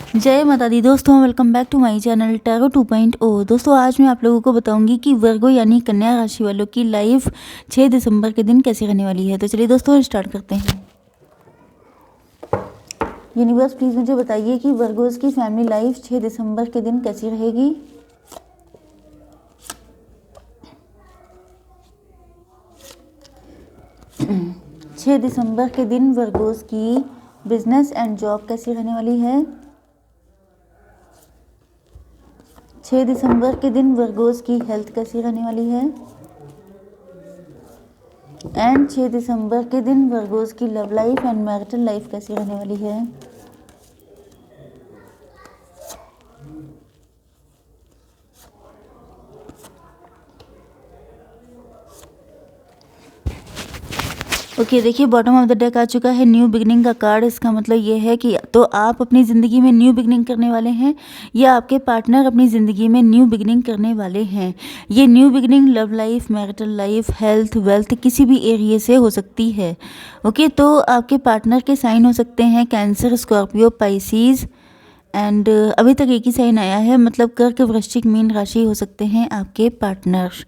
जय माता दी दोस्तों, welcome back to my channel tarot 2.0। दोस्तों आज मैं आप लोगों को बताऊंगी कि वर्गो यानी कन्या राशि वालों की लाइफ 6 दिसंबर के दिन कैसी रहने वाली है। तो चलिए दोस्तों स्टार्ट करते हैं। यूनिवर्स प्लीज़ मुझे बताइए कि वर्गोस की फैमिली लाइफ 6 दिसंबर के दिन कैसी रहेगी। छः दिसंबर के दिन वर्गोस की बिजनेस एंड जॉब कैसी रहने वाली है। 6 दिसंबर के दिन वर्गोस की हेल्थ कैसी रहने वाली है। एंड 6 दिसंबर के दिन वर्गोस की love life and marital life कैसी रहने वाली है। ओके देखिए बॉटम ऑफ द डेक आ चुका है न्यू बिगनिंग का कार्ड। इसका मतलब ये है कि तो आप अपनी ज़िंदगी में न्यू बिगनिंग करने वाले हैं या आपके पार्टनर अपनी ज़िंदगी में न्यू बिगनिंग करने वाले हैं। ये new beginning love life, marital life, health, wealth किसी भी एरिया से हो सकती है। ओके तो आपके पार्टनर के साइन हो सकते हैं कैंसर, स्कॉर्पियो, पाइसीज एंड अभी तक एक ही साइन आया है, मतलब कर्क, वृश्चिक, मीन राशि हो सकते हैं आपके पार्टनर।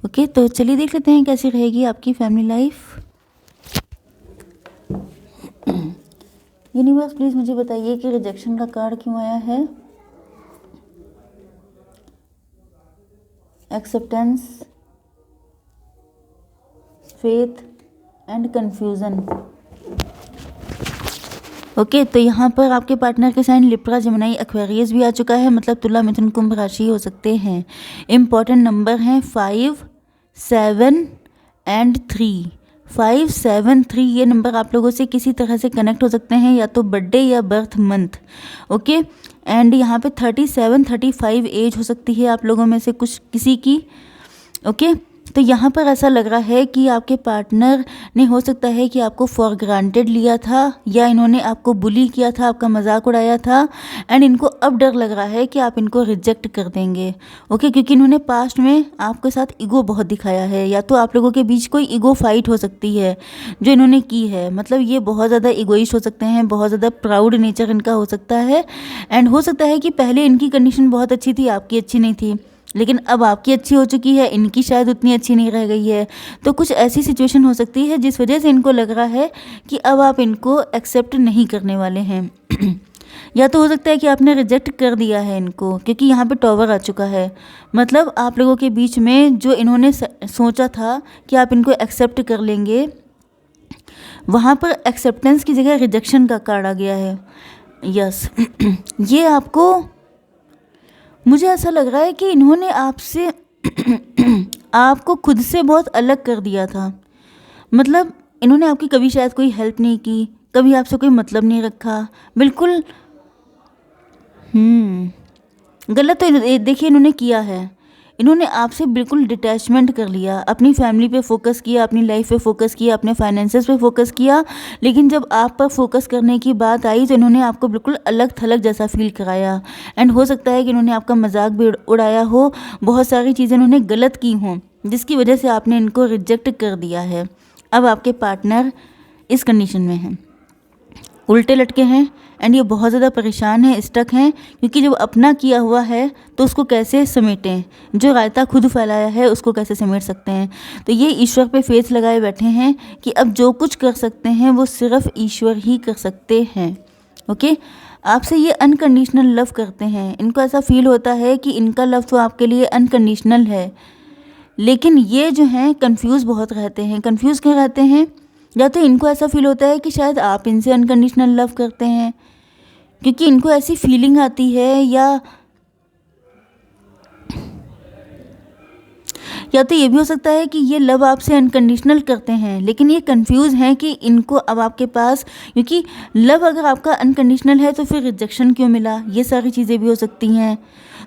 ओके तो चलिए देख लेते हैं कैसी रहेगी आपकी फैमिली लाइफ। यूनिवर्स प्लीज़ मुझे बताइए कि रिजेक्शन का कार्ड क्यों आया है। Acceptance, faith and confusion. Okay तो यहाँ पर आपके पार्टनर के साइन लिब्रा, जेमिनी, एक्वेरियस भी आ चुका है, मतलब तुला, मिथुन, कुंभ राशि हो सकते हैं। इम्पॉर्टेंट नंबर हैं 5, 7 एंड 3। 5, 7, 3 ये नंबर आप लोगों से किसी तरह से कनेक्ट हो सकते हैं, या तो बर्थडे या बर्थ मंथ। ओके एंड यहाँ पे 37, 35 एज हो सकती है आप लोगों में से कुछ किसी की। ओके तो यहाँ पर ऐसा लग रहा है कि आपके पार्टनर ने हो सकता है कि आपको फॉर ग्रांटेड लिया था, या इन्होंने आपको बुली किया था, आपका मजाक उड़ाया था एंड इनको अब डर लग रहा है कि आप इनको रिजेक्ट कर देंगे। ओके क्योंकि इन्होंने पास्ट में आपके साथ ईगो बहुत दिखाया है, या तो आप लोगों के बीच कोई ईगो फाइट हो सकती है जो इन्होंने की है। मतलब ये बहुत ज़्यादा ईगोइस्ट हो सकते हैं, बहुत ज़्यादा प्राउड नेचर इनका हो सकता है एंड हो सकता है कि पहले इनकी कंडीशन बहुत अच्छी थी, आपकी अच्छी नहीं थी, लेकिन अब आपकी अच्छी हो चुकी है, इनकी शायद उतनी अच्छी नहीं रह गई है। तो कुछ ऐसी सिचुएशन हो सकती है जिस वजह से इनको लग रहा है कि अब आप इनको एक्सेप्ट नहीं करने वाले हैं या तो हो सकता है कि आपने रिजेक्ट कर दिया है इनको, क्योंकि यहाँ पे टॉवर आ चुका है। मतलब आप लोगों के बीच में जो इन्होंने सोचा था कि आप इनको एक्सेप्ट कर लेंगे, वहाँ पर एक्सेप्टेंस की जगह रिजेक्शन का कार्ड आ गया है। यस ये आपको, मुझे ऐसा लग रहा है कि इन्होंने आपसे आपको खुद से बहुत अलग कर दिया था। मतलब इन्होंने आपकी कभी शायद कोई हेल्प नहीं की, कभी आपसे कोई मतलब नहीं रखा, बिल्कुल गलत तो देखिए इन्होंने किया है। इन्होंने आपसे बिल्कुल डिटैचमेंट कर लिया, अपनी फैमिली पे फोकस किया, अपनी लाइफ पे फोकस किया, अपने फाइनेंसेस पे फोकस किया, लेकिन जब आप पर फोकस करने की बात आई तो इन्होंने आपको बिल्कुल अलग थलग जैसा फील कराया एंड हो सकता है कि इन्होंने आपका मजाक भी उड़ाया हो, बहुत सारी चीज़ें इन्होंने गलत की हों जिसकी वजह से आपने इनको रिजेक्ट कर दिया है। अब आपके पार्टनर इस कंडीशन में हैं, उल्टे लटके हैं एंड ये बहुत ज़्यादा परेशान है, स्टक हैं, क्योंकि जब अपना किया हुआ है तो उसको कैसे समेटें, जो रायता खुद फैलाया है उसको कैसे समेट सकते हैं। तो ये ईश्वर पे फेथ लगाए बैठे हैं कि अब जो कुछ कर सकते हैं वो सिर्फ ईश्वर ही कर सकते हैं। ओके आपसे ये अनकंडीशनल लव करते हैं, इनको ऐसा फील होता है कि इनका लव तो आपके लिए अनकंडीशनल है, लेकिन ये जो हैं कंफ्यूज बहुत रहते हैं। कंफ्यूज क्यों रहते हैं? या तो इनको ऐसा फील होता है कि शायद आप इनसे अनकंडीशनल लव करते हैं, क्योंकि इनको ऐसी फीलिंग आती है, या तो ये भी हो सकता है कि ये लव आपसे अनकंडीशनल करते हैं, लेकिन ये कंफ्यूज हैं कि इनको अब आपके पास, क्योंकि लव अगर आपका अनकंडीशनल है तो फिर रिजेक्शन क्यों मिला, ये सारी चीज़ें भी हो सकती हैं।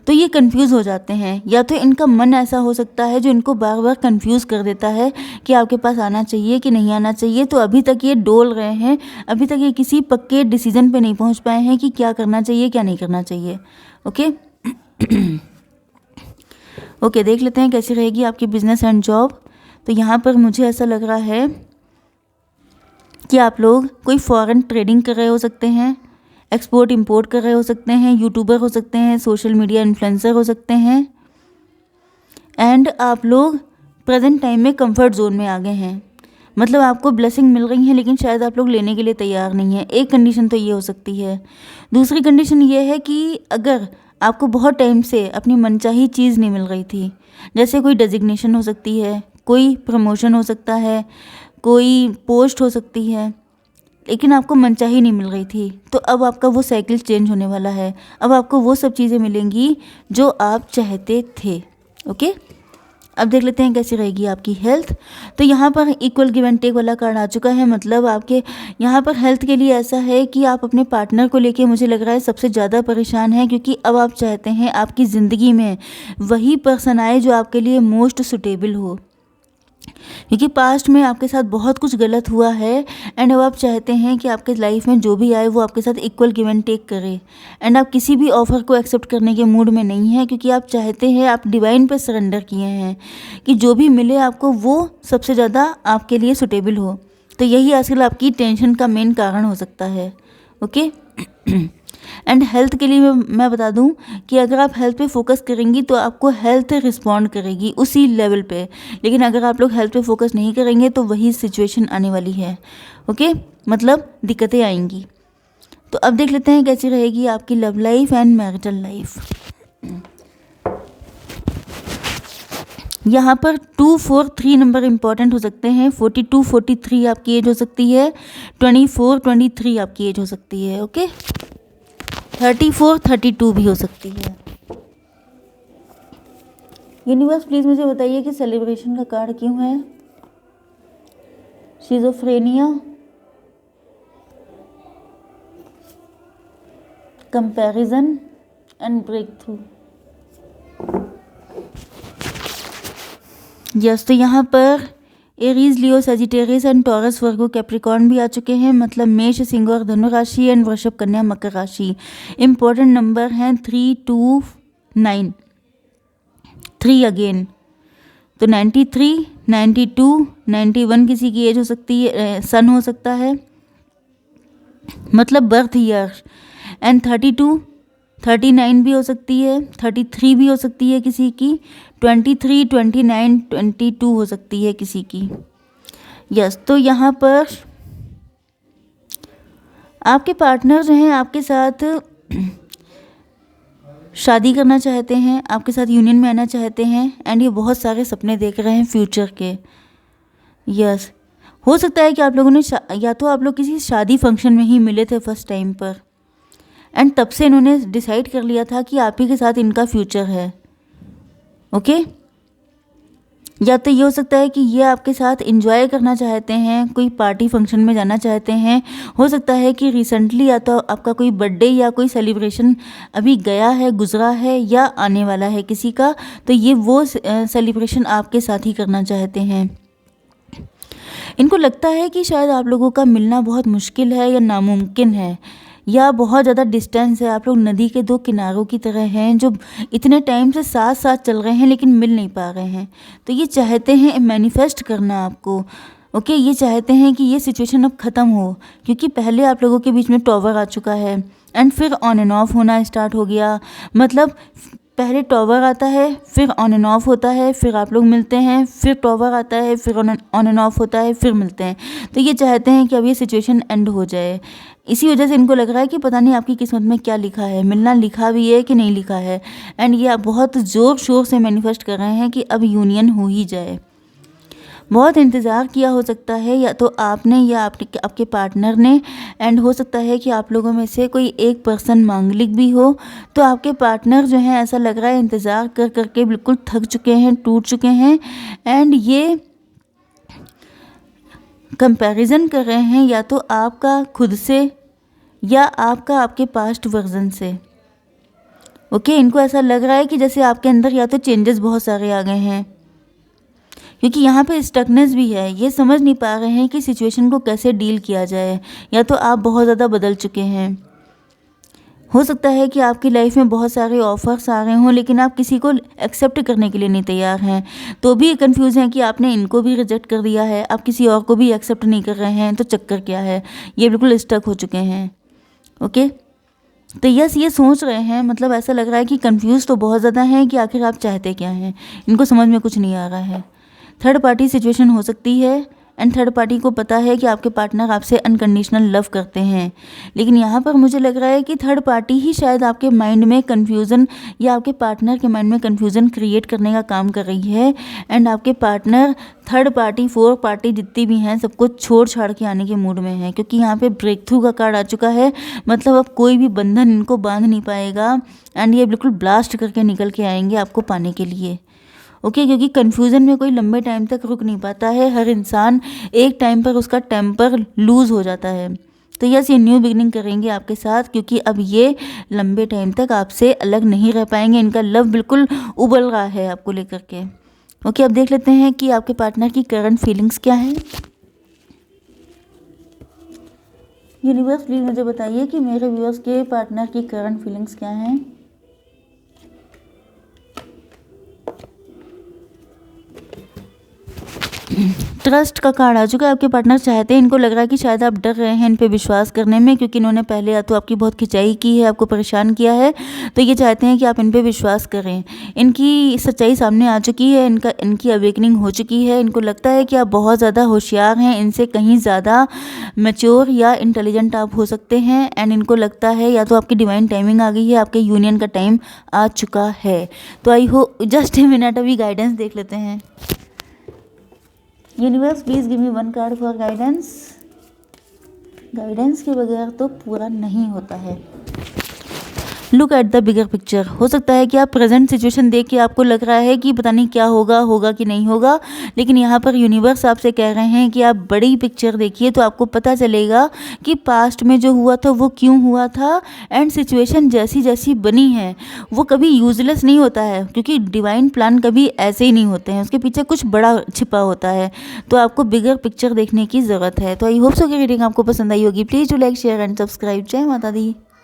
तो ये कंफ्यूज हो जाते हैं, या तो इनका मन ऐसा हो सकता है जो इनको बार बार कंफ्यूज कर देता है कि आपके पास आना चाहिए कि नहीं आना चाहिए। तो अभी तक ये डोल रहे हैं, अभी तक ये किसी पक्के डिसीजन पे नहीं पहुंच पाए हैं कि क्या करना चाहिए क्या नहीं करना चाहिए। ओके ओके देख लेते हैं कैसी रहेगी आपकी बिजनेस एंड जॉब। तो यहाँ पर मुझे ऐसा लग रहा है कि आप लोग कोई फॉरेन ट्रेडिंग कर रहे हो सकते हैं एक्सपोर्ट इंपोर्ट कर रहे हो सकते हैं, यूट्यूबर हो सकते हैं, सोशल मीडिया इन्फ्लुएंसर हो सकते हैं। एंड आप लोग प्रेजेंट टाइम में कंफर्ट जोन में आ गए हैं, मतलब आपको ब्लेसिंग मिल रही है लेकिन शायद आप लोग लेने के लिए तैयार नहीं है। एक कंडीशन तो ये हो सकती है। दूसरी कंडीशन ये है कि अगर आपको बहुत टाइम से अपनी मनचाही चीज़ नहीं मिल रही थी, जैसे कोई डेजिग्नेशन हो सकती है, कोई प्रमोशन हो सकता है, कोई पोस्ट हो सकती है, लेकिन आपको मनचाही नहीं मिल रही थी, तो अब आपका वो साइकिल चेंज होने वाला है। अब आपको वो सब चीज़ें मिलेंगी जो आप चाहते थे। ओके, अब देख लेते हैं कैसी रहेगी आपकी हेल्थ। तो यहाँ पर इक्वल गिव एंड टेक वाला कार्ड आ चुका है, मतलब आपके यहाँ पर हेल्थ के लिए ऐसा है कि आप अपने पार्टनर को लेके मुझे लग रहा है सबसे ज़्यादा परेशान हैं, क्योंकि अब आप चाहते हैं आपकी ज़िंदगी में वही पर्सन आए जो आपके लिए मोस्ट सुटेबल हो, क्योंकि पास्ट में आपके साथ बहुत कुछ गलत हुआ है। एंड अब आप चाहते हैं कि आपके लाइफ में जो भी आए वो आपके साथ इक्वल गिव एंड टेक करे। एंड आप किसी भी ऑफ़र को एक्सेप्ट करने के मूड में नहीं है, क्योंकि आप चाहते हैं, आप डिवाइन पे सरेंडर किए हैं कि जो भी मिले आपको वो सबसे ज़्यादा आपके लिए सुटेबल हो। तो यही आजकल आपकी टेंशन का मेन कारण हो सकता है। ओके एंड हेल्थ के लिए मैं बता दूं कि अगर आप हेल्थ पे फोकस करेंगी तो आपको हेल्थ रिस्पॉन्ड करेगी उसी लेवल पे, लेकिन अगर आप लोग हेल्थ पे फोकस नहीं करेंगे तो वही सिचुएशन आने वाली है। ओके, मतलब दिक्कतें आएंगी। तो अब देख लेते हैं कैसी रहेगी आपकी love life and marital life. यहाँ पर 2, 4, 3 नंबर इंपॉर्टेंट हो सकते हैं। 42, 43 आपकी एज हो सकती है, 24, 23 आपकी एज हो सकती है। ओके, 34, 32 भी हो सकती है। यूनिवर्स प्लीज़ मुझे बताइए कि सेलिब्रेशन का कार्ड क्यों है। Schizophrenia, comparison and breakthrough. Yes, तो यहाँ पर Aries, Leo, Sagittarius and Taurus, Virgo, Capricorn भी आ चुके हैं, मतलब मेष, सिंह और धनु राशि एंड वृषभ, कन्या, मकर राशि। इम्पोर्टेंट नंबर हैं 3, 2, 9, 3 अगेन, तो 93, 92, 91 किसी की एज हो सकती है, सन हो सकता है, मतलब बर्थ ईयर। एंड 32, 39 भी हो सकती है, 33 भी हो सकती है किसी की, 23, 29, 22 हो सकती है किसी की। यस, तो यहाँ पर आपके पार्टनर जो हैं आपके साथ शादी करना चाहते हैं, आपके साथ यूनियन में आना चाहते हैं, एंड ये बहुत सारे सपने देख रहे हैं फ्यूचर के। यस, हो सकता है कि आप लोगों ने या तो आप लोग किसी शादी फंक्शन में ही मिले थे फर्स्ट टाइम पर, एंड तब से इन्होंने डिसाइड कर लिया था कि आप ही के साथ इनका फ्यूचर है। ओके, या तो ये हो सकता है कि ये आपके साथ एंजॉय करना चाहते हैं, कोई पार्टी फंक्शन में जाना चाहते हैं। हो सकता है कि रिसेंटली या तो आपका कोई बर्थडे या कोई सेलिब्रेशन अभी गया है, गुजरा है या आने वाला है किसी का, तो ये वो सेलिब्रेशन आपके साथ ही करना चाहते हैं। इनको लगता है कि शायद आप लोगों का मिलना बहुत मुश्किल है या नामुमकिन है, या बहुत ज़्यादा डिस्टेंस है। आप लोग नदी के 2 किनारों की तरह हैं जो इतने टाइम से साथ साथ चल रहे हैं लेकिन मिल नहीं पा रहे हैं। तो ये चाहते हैं मैनिफेस्ट करना आपको। ओके, ये चाहते हैं कि ये सिचुएशन अब ख़त्म हो, क्योंकि पहले आप लोगों के बीच में टॉवर आ चुका है एंड फिर ऑन एंड ऑफ होना स्टार्ट हो गया। मतलब पहले टॉवर आता है, फिर ऑन एंड ऑफ होता है, फिर आप लोग मिलते हैं, फिर टॉवर आता है, फिर ऑन एंड ऑफ होता है, फिर मिलते हैं। तो ये चाहते हैं कि अब ये सिचुएशन एंड हो जाए। इसी वजह से इनको लग रहा है कि पता नहीं आपकी किस्मत में क्या लिखा है, मिलना लिखा भी है कि नहीं लिखा है। एंड ये आप बहुत ज़ोर शोर से मैनिफेस्ट कर रहे हैं कि अब यूनियन हो ही जाए। बहुत इंतज़ार किया हो सकता है, या तो आपने या आपके पार्टनर ने, एंड हो सकता है कि आप लोगों में से कोई एक पर्सन मांगलिक भी हो। तो आपके पार्टनर जो हैं ऐसा लग रहा है इंतज़ार कर करके बिल्कुल थक चुके हैं, टूट चुके हैं, एंड ये कंपैरिजन कर रहे हैं या तो आपका खुद से या आपका आपके पास्ट वर्जन से। ओके, इनको ऐसा लग रहा है कि जैसे आपके अंदर या तो चेंजेस बहुत सारे आ गए हैं, क्योंकि यहाँ पे स्टकनेस भी है। ये समझ नहीं पा रहे हैं कि सिचुएशन को कैसे डील किया जाए, या तो आप बहुत ज़्यादा बदल चुके हैं। हो सकता है कि आपकी लाइफ में बहुत सारे ऑफर्स आ रहे हों लेकिन आप किसी को एक्सेप्ट करने के लिए नहीं तैयार हैं, तो भी कंफ्यूज हैं कि आपने इनको भी रिजेक्ट कर दिया है, आप किसी और को भी एक्सेप्ट नहीं कर रहे हैं, तो चक्कर क्या है। ये बिल्कुल स्टक हो चुके हैं। ओके, तो यस, ये सोच रहे हैं, मतलब ऐसा लग रहा है कि कंफ्यूज तो बहुत ज़्यादा हैं कि आखिर आप चाहते क्या हैं, इनको समझ में कुछ नहीं आ रहा है। थर्ड पार्टी सिचुएशन हो सकती है एंड थर्ड पार्टी को पता है कि आपके पार्टनर आपसे अनकंडीशनल लव करते हैं, लेकिन यहाँ पर मुझे लग रहा है कि थर्ड पार्टी ही शायद आपके माइंड में कन्फ्यूज़न या आपके पार्टनर के माइंड में कन्फ्यूज़न क्रिएट करने का काम कर रही है। एंड आपके partner third party, fourth party जितनी भी हैं सबको छोड़ छाड़ के आने के मूड में है, क्योंकि यहाँ पे ब्रेक थ्रू का कार्ड आ चुका है। मतलब अब कोई भी बंधन इनको बांध नहीं पाएगा एंड ये बिल्कुल ब्लास्ट करके निकल के आएंगे आपको पाने के लिए। ओके, क्योंकि कन्फ्यूज़न में कोई लंबे टाइम तक रुक नहीं पाता है, हर इंसान एक टाइम पर उसका टेम्पर लूज़ हो जाता है। तो यस, ये न्यू बिगनिंग करेंगे आपके साथ, क्योंकि अब ये लंबे टाइम तक आपसे अलग नहीं रह पाएंगे, इनका लव बिल्कुल उबल रहा है आपको लेकर के। ओके, अब देख लेते हैं कि आपके पार्टनर की करंट फीलिंग्स क्या हैं। यूनिवर्स प्लीज़ मुझे बताइए कि मेरे व्यूअर्स के पार्टनर की करंट फीलिंग्स क्या हैं। ट्रस्ट का कार्ड आ चुका है। आपके पार्टनर चाहते हैं, इनको लग रहा है कि शायद आप डर रहे हैं इन पे विश्वास करने में, क्योंकि इन्होंने पहले या तो आपकी बहुत खिंचाई की है, आपको परेशान किया है, तो ये चाहते हैं कि आप इन पे विश्वास करें। इनकी सच्चाई सामने आ चुकी है, इनकी अवेकनिंग हो चुकी है। इनको लगता है कि आप बहुत ज़्यादा होशियार हैं, इनसे कहीं ज़्यादा मैच्योर या इंटेलिजेंट आप हो सकते हैं। एंड इनको लगता है या तो आपकी डिवाइन टाइमिंग आ गई है, आपके यूनियन का टाइम आ चुका है। तो I hope, just a minute, अभी गाइडेंस देख लेते हैं। Universe please give me one card for guidance. Guidance के बगैर तो पूरा नहीं होता है। Look at the bigger picture. हो सकता है कि आप प्रेजेंट सिचुएशन देख के आपको लग रहा है कि पता नहीं क्या होगा, होगा कि नहीं होगा, लेकिन यहाँ पर यूनिवर्स आपसे कह रहे हैं कि आप बड़ी पिक्चर देखिए तो आपको पता चलेगा कि पास्ट में जो हुआ था वो क्यों हुआ था। एंड सिचुएशन जैसी जैसी बनी है वो कभी यूजलेस नहीं होता है, क्योंकि डिवाइन प्लान कभी ऐसे ही नहीं होते हैं, उसके पीछे कुछ बड़ा छिपा होता है। तो आपको बिगर पिक्चर देखने की ज़रूरत है। तो आई होप सो कि रीडिंग आपको पसंद आई होगी। Please do like, share and subscribe. जय माता दी।